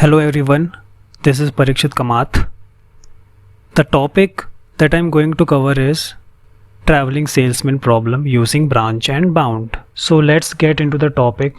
Hello everyone, this is Parikshit Kamath. The topic that I'm going to cover is traveling salesman problem using branch and bound. So let's get into the topic.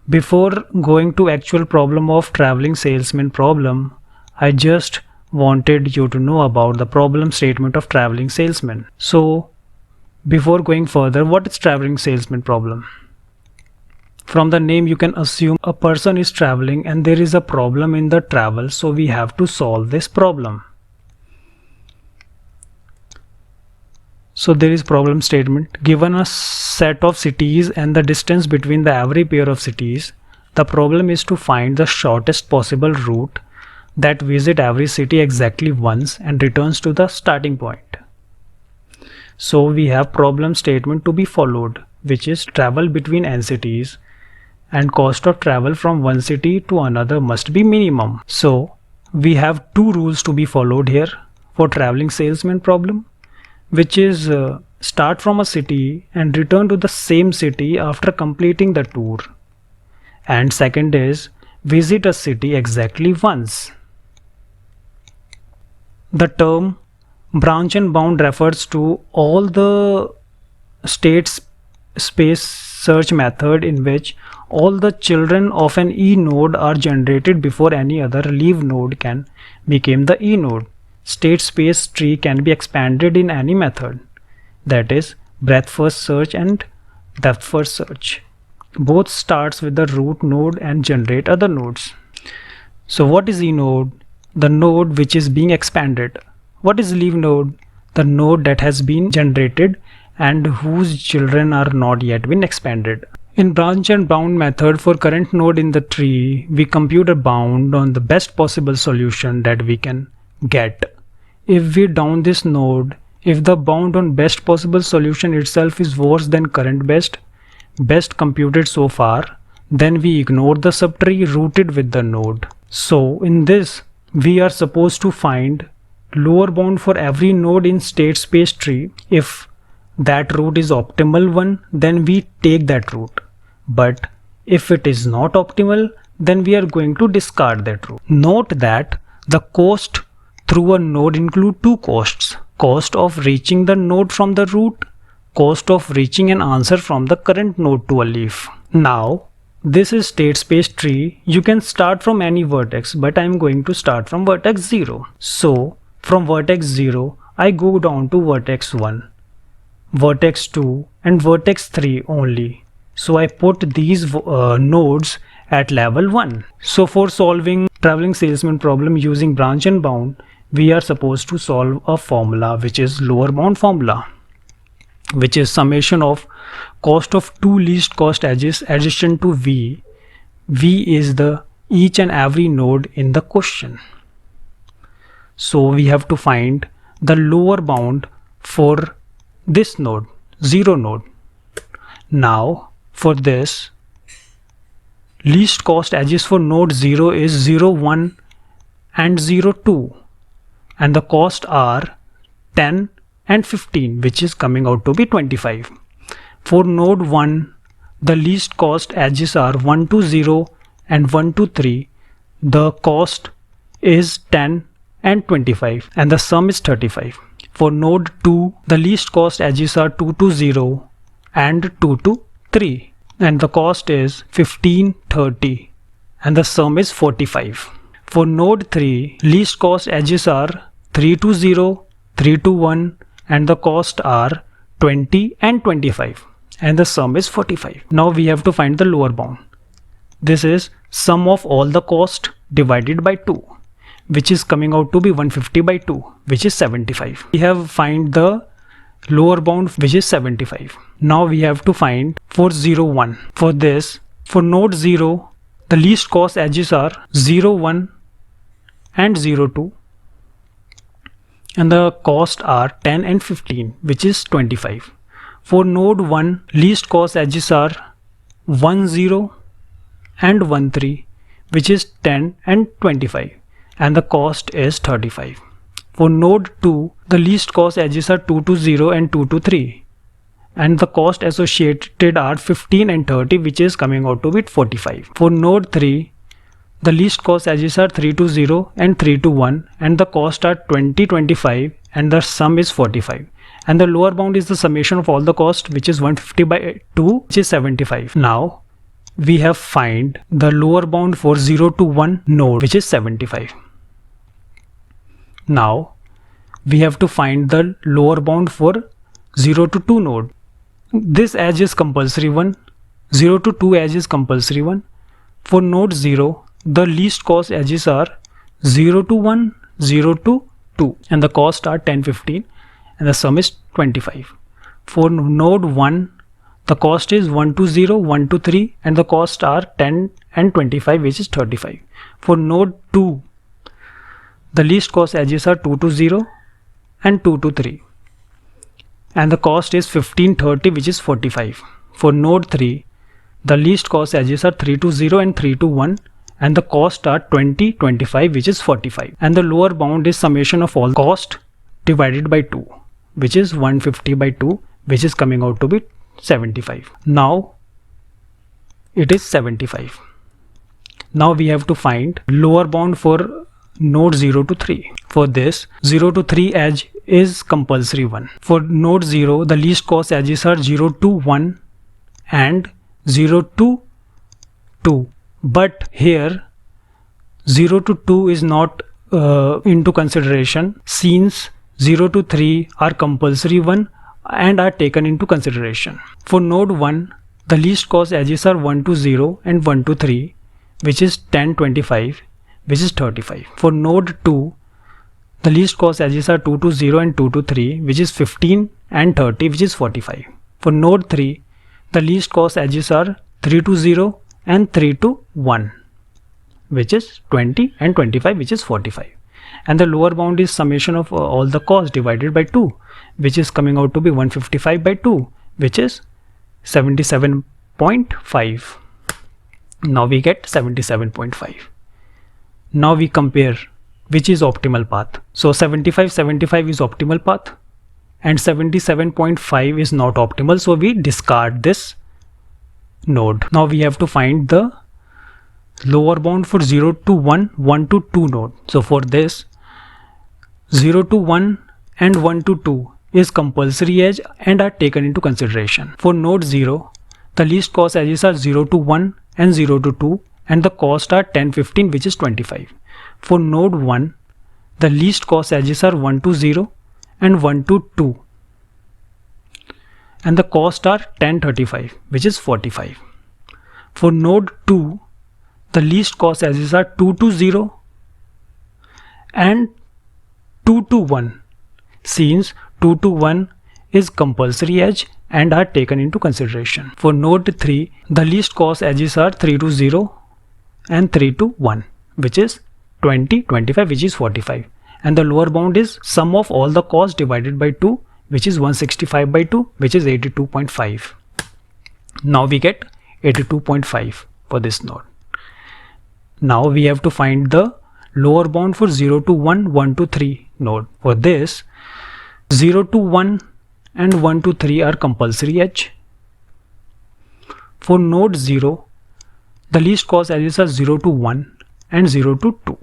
Before going to actual problem of traveling salesman problem, I just wanted you to know about the problem statement of traveling salesman. So before going further, what is traveling salesman problem? From the name you can assume a person is traveling and there is a problem in the travel, so we have to solve this problem. So there is problem statement. Given a set of cities and the distance between the every pair of cities, the problem is to find the shortest possible route that visit every city exactly once and returns to the starting point. So we have problem statement to be followed, which is travel between n cities and cost of travel from one city to another must be minimum. So we have two rules to be followed here for traveling salesman problem, which is start from a city and return to the same city after completing the tour. And second is visit a city exactly once. The term branch and bound refers to all the state space search method in which all the children of an E node are generated before any other leave node can become the E node. State space tree can be expanded in any method, that is breadth first search and depth first search. Both starts with the root node and generate other nodes. So what is E node? The node which is being expanded. What is leave node? The node that has been generated and whose children are not yet been expanded. In branch and bound method, for current node in the tree, we compute a bound on the best possible solution that we can get. If we down this node, if the bound on best possible solution itself is worse than current best computed so far, then we ignore the subtree rooted with the node. So in this, we are supposed to find lower bound for every node in state space tree. If that route is optimal one, then we take that route. But if it is not optimal, then we are going to discard that route. Note that the cost through a node include two costs. Cost of reaching the node from the root, cost of reaching an answer from the current node to a leaf. Now, this is state space tree. You can start from any vertex, but I am going to start from vertex 0. So, from vertex 0, I go down to vertex 1. Vertex 2 and vertex 3 only. So I put these nodes at level 1. So for solving traveling salesman problem using branch and bound, we are supposed to solve a formula which is lower bound formula, which is summation of cost of two least cost edges addition to V. V is the each and every node in the question. So we have to find the lower bound for this node, 0 node. Now for this, least cost edges for node 0 is 0, 1 and 0, 2, and the cost are 10 and 15, which is coming out to be 25. For node 1, the least cost edges are 1 to 0 and 1 to 3. The cost is 10 and 25 and the sum is 35. For node 2, the least cost edges are 2 to 0 and 2 to 3 and the cost is 15, 30 and the sum is 45. For node 3, least cost edges are 3 to 0, 3 to 1 and the cost are 20 and 25 and the sum is 45. Now we have to find the lower bound. This is sum of all the cost divided by 2, which is coming out to be 150 by 2, which is 75. We have find the lower bound, which is 75. Now we have to find for 0, 1. For this, for node 0, the least cost edges are 0, 1 and 0, 2 and the cost are 10 and 15, which is 25. For node 1, least cost edges are 1, 0 and 1, 3, which is 10 and 25 and the cost is 35. For node 2, the least cost edges are 2 to 0 and 2 to 3 and the cost associated are 15 and 30, which is coming out to be 45. For node 3, the least cost edges are 3 to 0 and 3 to 1, and the cost are 20, 25, and the sum is 45. And the lower bound is the summation of all the cost, which is 150 by 2, which is 75. Now we have find the lower bound for 0 to 1 node, which is 75. Now we have to find the lower bound for 0 to 2 node. This edge is compulsory one. 0 to 2 edge is compulsory one. For node 0, the least cost edges are 0 to 1, 0 to 2, and the cost are 10, 15, and the sum is 25. For node 1, the cost is 1 to 0, 1 to 3, and the cost are 10 and 25, which is 35. For node 2, the least cost edges are 2 to 0 and 2 to 3, and the cost is 15, 30, which is 45. For node 3, the least cost edges are 3 to 0 and 3 to 1, and the cost are 20, 25, which is 45. And the lower bound is summation of all cost divided by 2, which is 150 by 2, which is coming out to be 75. Now it is 75. Now we have to find lower bound for node 0 to 3. For this, 0 to 3 edge is compulsory one. For node 0, the least cost edges are 0 to 1 and 0 to 2. But here 0 to 2 is not into consideration, since 0 to 3 are compulsory one and are taken into consideration. For node 1, the least cost edges are 1 to 0 and 1 to 3, which is 10, 25, which is 35. For node 2, the least cost edges are 2 to 0 and 2 to 3, which is 15 and 30, which is 45. For node 3, the least cost edges are 3 to 0 and 3 to 1, which is 20 and 25, which is 45. And the lower bound is summation of all the cost divided by 2, which is coming out to be 155 by 2, which is 77.5. Now we get 77.5. Now we compare which is optimal path. So 75 is optimal path and 77.5 is not optimal, so we discard this node. Now we have to find the lower bound for 0 to 1, 1 to 2 node. So for this, 0 to 1 and 1 to 2 is compulsory edge and are taken into consideration. For node 0, the least cost edges are 0 to 1 and 0 to 2, and the cost are 10, 15, which is 25. For node 1, the least cost edges are 1 to 0 and 1 to 2, and the cost are 10, 35, which is 45. For node 2, the least cost edges are 2 to 0 and 2 to 1, since 2 to 1 is compulsory edge and are taken into consideration. For node 3, the least cost edges are 3 to 0 and 3 to 1, which is 20, 25, which is 45. And the lower bound is sum of all the cost divided by 2, which is 165 by 2, which is 82.5. Now we get 82.5 for this node. Now we have to find the lower bound for 0 to 1, 1 to 3 node. For this, 0 to 1 and 1 to 3 are compulsory edge. For node 0, the least cost edges are 0 to 1 and 0 to 2,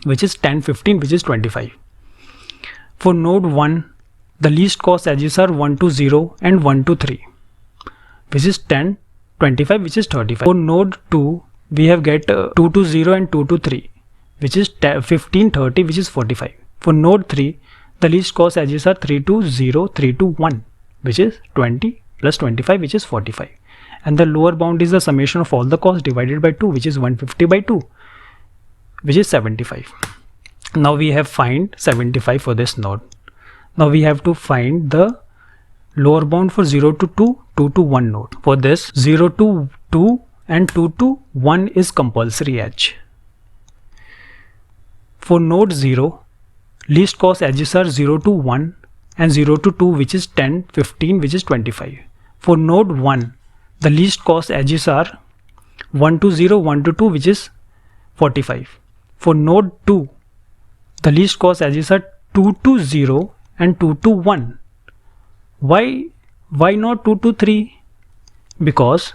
which is 10, 15, which is 25. For node 1, the least cost edges are 1 to 0 and 1 to 3, which is 10, 25, which is 35. For node 2, we have get 2 to 0 and 2 to 3, which is 15, 30, which is 45. For node 3, the least cost edges are 3 to 0, 3 to 1, which is 20 plus 25, which is 45. And the lower bound is the summation of all the costs divided by 2, which is 150 by 2, which is 75. Now we have find 75 for this node. Now we have to find the lower bound for 0 to 2, 2 to 1 node. For this, 0 to 2 and 2 to 1 is compulsory edge. For node 0, least cost edges are 0 to 1 and 0 to 2, which is 10, 15, which is 25. For node 1, the least cost edges are 1 to 0, 1 to 2, which is 45. For node 2, the least cost edges are 2 to 0 and 2 to 1. Why not 2 to 3? Because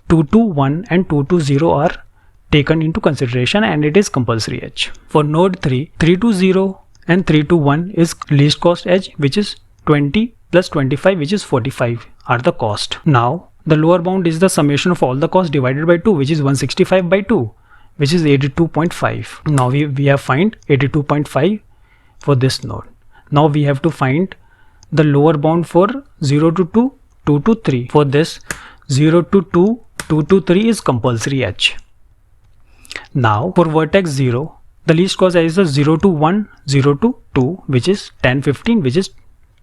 2 to 1 and 2 to 0 are taken into consideration and it is compulsory edge. For node 3, 3 to 0 and 3 to 1 is least cost edge, which is 20 plus 25, which is 45 are the cost. Now the lower bound is the summation of all the costs divided by 2, which is 165 by 2, which is 82.5. Now we have find 82.5 for this node. Now we have to find the lower bound for 0 to 2, 2 to 3. For this 0 to 2, 2 to 3 is compulsory edge. Now for vertex 0, the least cost edge is 0 to 1, 0 to 2, which is 10, 15, which is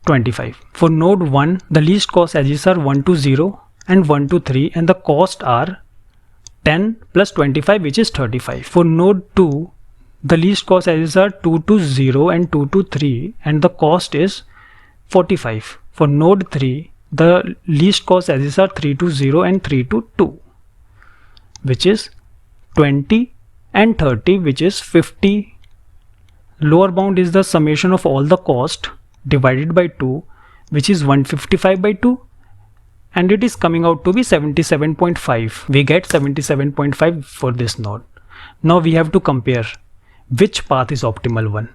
25. For node 1, the least cost edges are 1 to 0 and 1 to 3, and the cost are 10 plus 25, which is 35. For node 2, the least cost edges are 2 to 0 and 2 to 3, and the cost is 45. For node 3, the least cost edges are 3 to 0 and 3 to 2, which is 20 and 30, which is 50. Lower bound is the summation of all the cost divided by 2, which is 155 by 2, and it is coming out to be 77.5. We get 77.5 for this node. Now we have to compare which path is optimal one.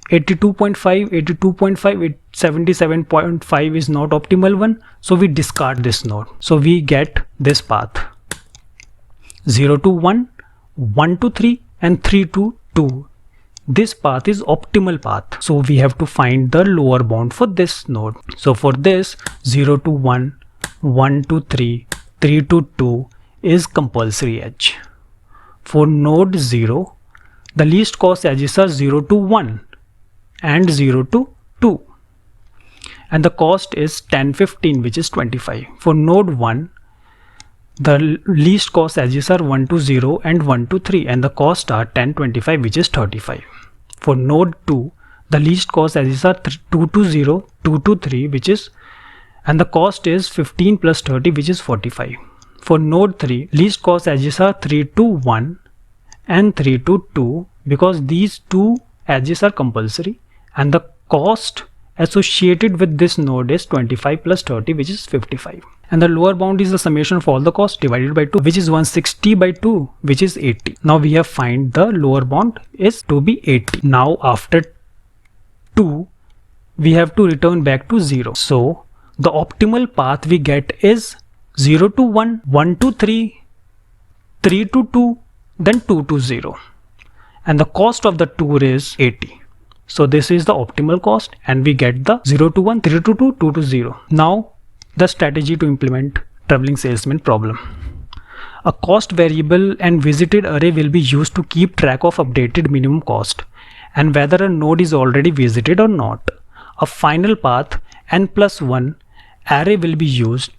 82.5, 82.5, 77.5 is not optimal one, so we discard this node. So we get this path 0 to 1, 1 to 3 and 3 to 2. This path is optimal path, so we have to find the lower bound for this node. So for this 0 to 1, 1 to 3, 3 to 2 is compulsory edge. For node 0, the least cost edges are 0 to 1 and 0 to 2, and the cost is 10, 15, which is 25. For node 1, the least cost edges are 1 to 0 and 1 to 3, and the cost are 10, 25, which is 35. For node 2, the least cost edges are 2 to 0, 2 to 3, which is, and the cost is 15 plus 30, which is 45. For node 3, least cost edges are 3 to 1 and 3 to 2, because these two edges are compulsory, and the cost associated with this node is 25 plus 30, which is 55. And the lower bound is the summation of all the costs divided by 2, which is 160 by 2, which is 80. Now we have find the lower bound is to be 80. Now after 2, we have to return back to 0. So the optimal path we get is 0 to 1, 1 to 3, 3 to 2, then 2 to 0. And the cost of the tour is 80. So this is the optimal cost, and we get the 0 to 1, 3 to 2, 2 to 0. Now the strategy to implement traveling salesman problem. A cost variable and visited array will be used to keep track of updated minimum cost and whether a node is already visited or not. A final path n plus 1 array will be used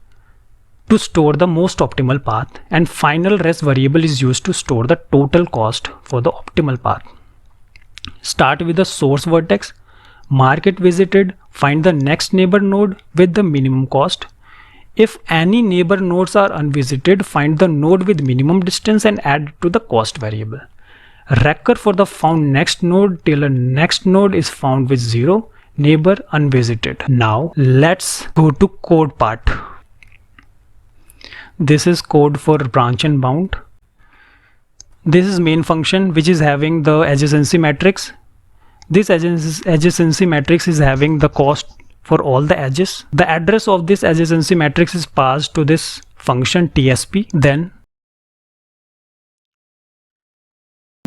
to store the most optimal path, and final res variable is used to store the total cost for the optimal path. Start with the source vertex, mark it visited, find the next neighbor node with the minimum cost. If any neighbor nodes are unvisited, find the node with minimum distance and add it to the cost variable. Recur for the found next node till a next node is found with 0 neighbor unvisited. Now let's go to code part. This is code for branch and bound. This is main function which is having the adjacency matrix. This adjacency matrix is having the cost for all the edges. The address of this adjacency matrix is passed to this function TSP. Then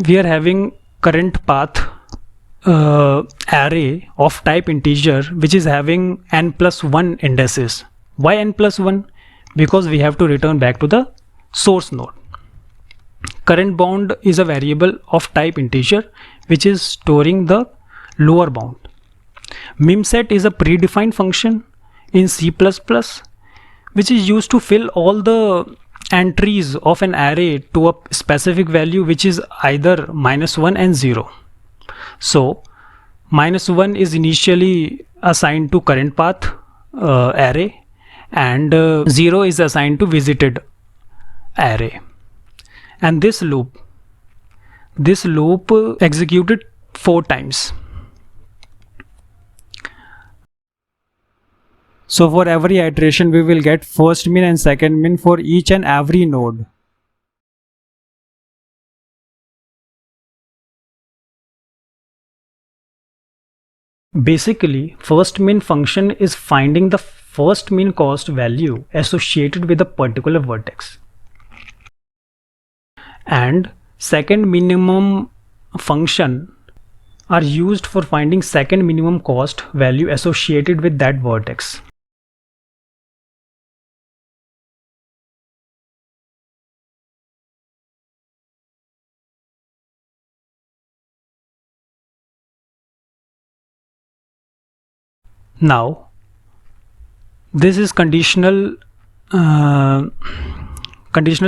we are having current path array of type integer which is having n plus 1 indices. Why n plus 1? Because we have to return back to the source node. Current bound is a variable of type integer which is storing the lower bound. Mimset is a predefined function in C++ which is used to fill all the entries of an array to a specific value which is either -1 and 0. So -1 is initially assigned to current path array, and 0 is assigned to visited array. And this loop executed 4 times. So for every iteration we will get first min and second min for each and every node. Basically, first mean function is finding the first mean cost value associated with a particular vertex, and second minimum function are used for finding second minimum cost value associated with that vertex. Now this is conditional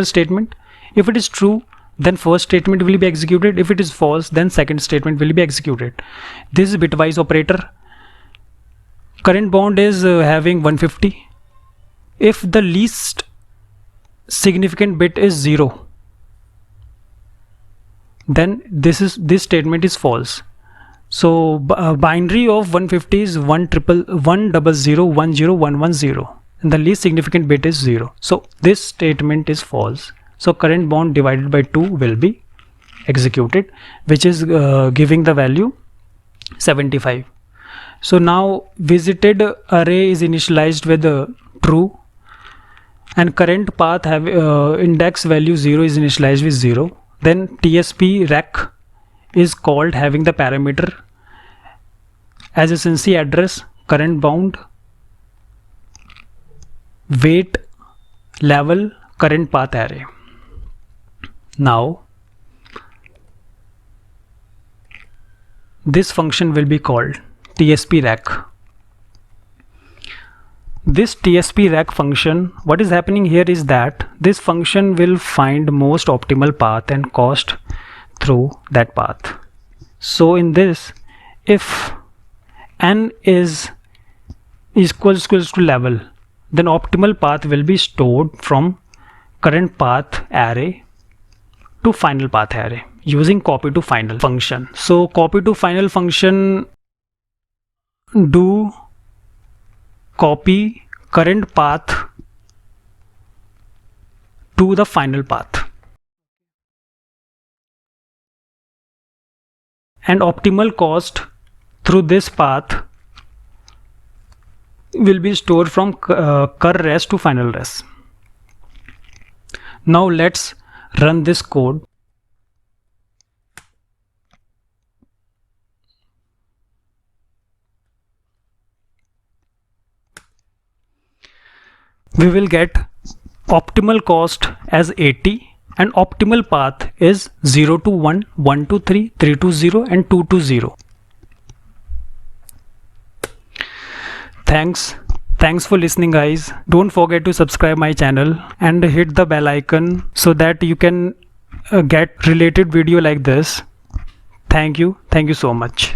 statement. If it is true, then first statement will be executed. If it is false, then second statement will be executed. This is bitwise operator. Current bound is having 150. If the least significant bit is 0, then this statement is false. So binary of 150 is 100010110, and the least significant bit is 0. So this statement is false. So current bound divided by 2 will be executed, which is giving the value 75. So now visited array is initialized with true, and current path have index value 0 is initialized with 0. Then TSP rec is called having the parameter adjacency address, current bound, weight, level, current path array. Now this function will be called TSP rec. This TSP rec function, what is happening here is that this function will find most optimal path and cost through that path. So in this, if n is equals to level, then optimal path will be stored from current path array to final path array using copy to final function. So copy to final function do copy current path to the final path, and optimal cost through this path will be stored from cur res to final res. Now let's run this code. We will get optimal cost as 80, and optimal path is 0 to 1, 1 to 3, 3 to 0, and 2 to 0. Thanks for listening, guys. Don't forget to subscribe my channel and hit the bell icon so that you can get related video like this. Thank you so much.